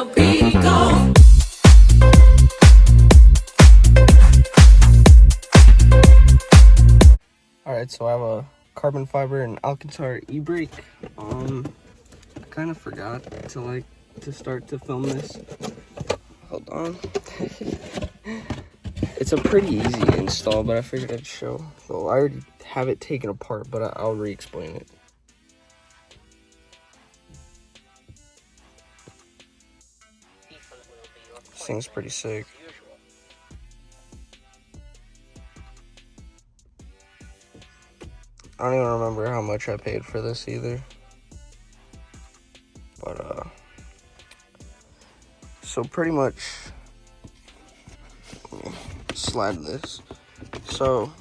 the beat goes. Alright, so I have a carbon fiber and Alcantara e-brake. I kind of forgot to start to film this. Hold on. It's a pretty easy install, but I figured I'd show. So I already have it taken apart, but I'll re-explain it. This thing's pretty sick. I don't even remember how much I paid for this either. But, so pretty much, let me slide this. So,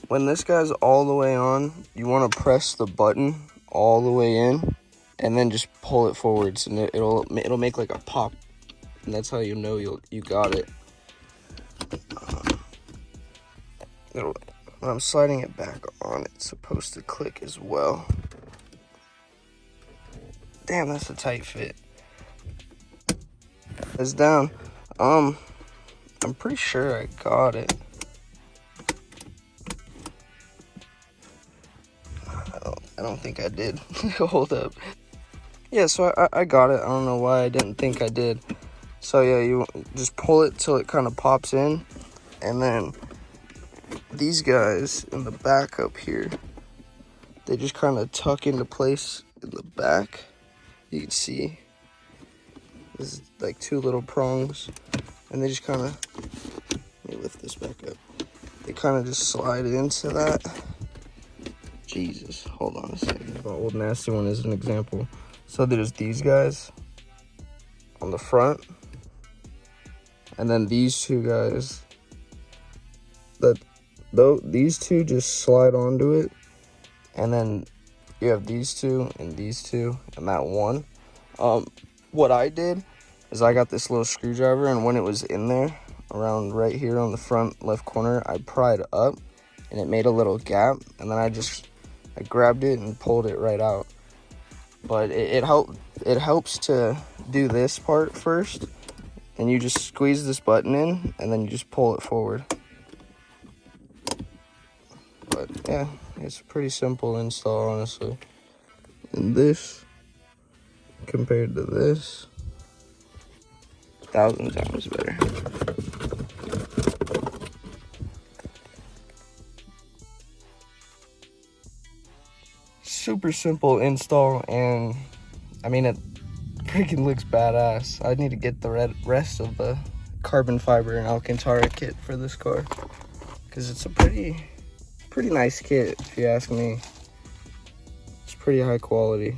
when this guy's all the way on, you want to press the button all the way in, and then just pull it forwards, and it'll make like a pop, and that's how you know you got it. When I'm sliding it back on, it's supposed to click as well. Damn, that's a tight fit. It's down. I'm pretty sure I got it. I don't think I did. Hold up. Yeah, so I got it. I don't know why I didn't think I did. So yeah, you just pull it till it kind of pops in, and then these guys in the back up here, they just kind of tuck into place in the back. You can see this is like two little prongs, and they just kind of, let me lift this back up, they kind of just slide into that. Jesus, hold on a second. The old nasty one is an example. So there's these guys on the front, and then these two guys, these two just slide onto it, and then you have these two and that one. What I did is I got this little screwdriver, and when it was in there around right here on the front left corner, I pried up and it made a little gap, and then I grabbed it and pulled it right out. But it helps to do this part first, and you just squeeze this button in, and then you just pull it forward. But yeah, it's a pretty simple install, honestly. And this, compared to this, 1,000 times better. Super simple install, and I mean, it freaking looks badass. I need to get the rest of the carbon fiber and Alcantara kit for this car, because it's a pretty nice kit, if you ask me. It's pretty high quality.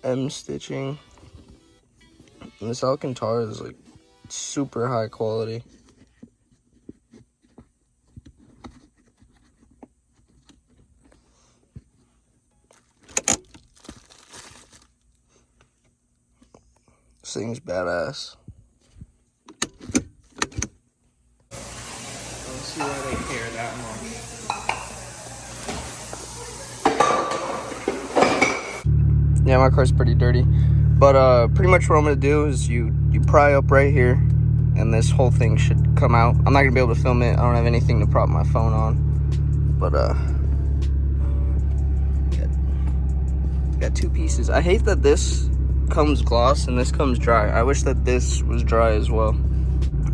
M stitching. And this Alcantara is like super high quality. This thing's badass. Let's see why they care that much. Yeah, my car's pretty dirty, but pretty much what I'm gonna do is you pry up right here, and this whole thing should come out. I'm not gonna be able to film it. I don't have anything to prop my phone on, but got two pieces. I hate that this comes gloss and this comes dry. I wish that this was dry as well.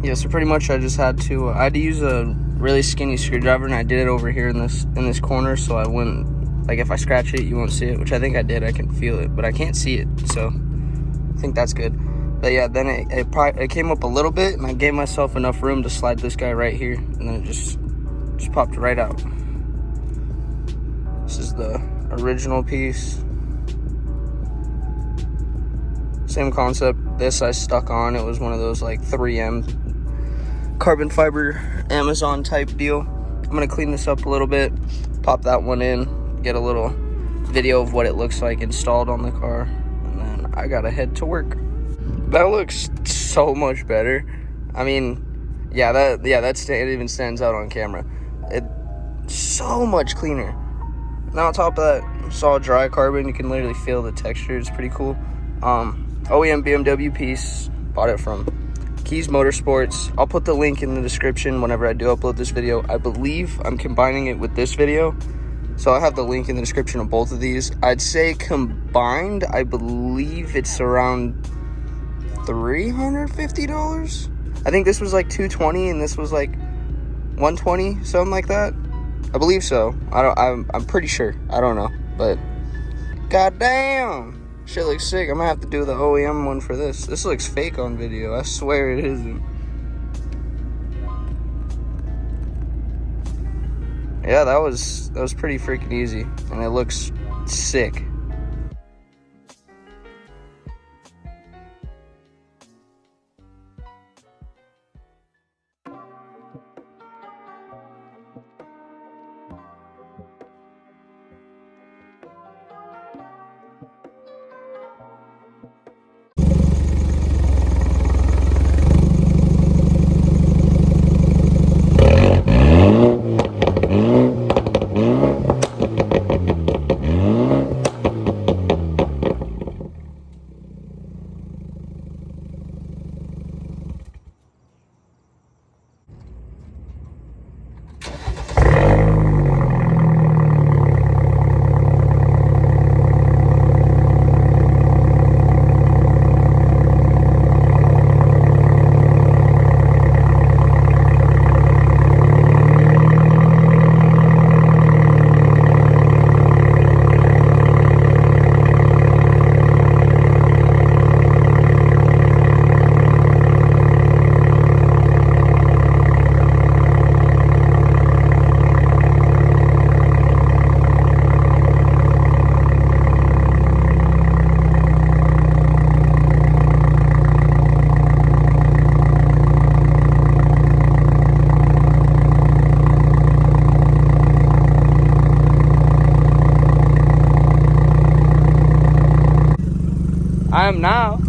Yeah, so pretty much I just had to use a really skinny screwdriver, and I did it over here in this corner, so I wouldn't, like, if I scratch it you won't see it, which I think I did. I can feel it, but I can't see it, so I think that's good. But yeah, then it came up a little bit, and I gave myself enough room to slide this guy right here, and then it just popped right out. This is the original piece. Same concept. This I stuck on. It was one of those like 3M carbon fiber Amazon type deal. I'm gonna clean this up a little bit, pop that one in, get a little video of what it looks like installed on the car, and then I gotta head to work. That looks so much better. I mean, it even stands out on camera. It's so much cleaner. Now on top of that, it's all dry carbon. You can literally feel the texture. It's pretty cool. OEM BMW piece. Bought it from Kiesmotorsports. I'll put the link in the description whenever I do upload this video. I believe I'm combining it with this video, so I have the link in the description of both of these. I'd say combined, I believe it's around $350. I think this was like $220 and this was like $120, something like that. I believe so. I'm pretty sure. I don't know, but goddamn, shit looks sick. I'm gonna have to do the OEM one for this. This looks fake on video. I swear it isn't. Yeah, that was pretty freaking easy, and it looks sick. I am now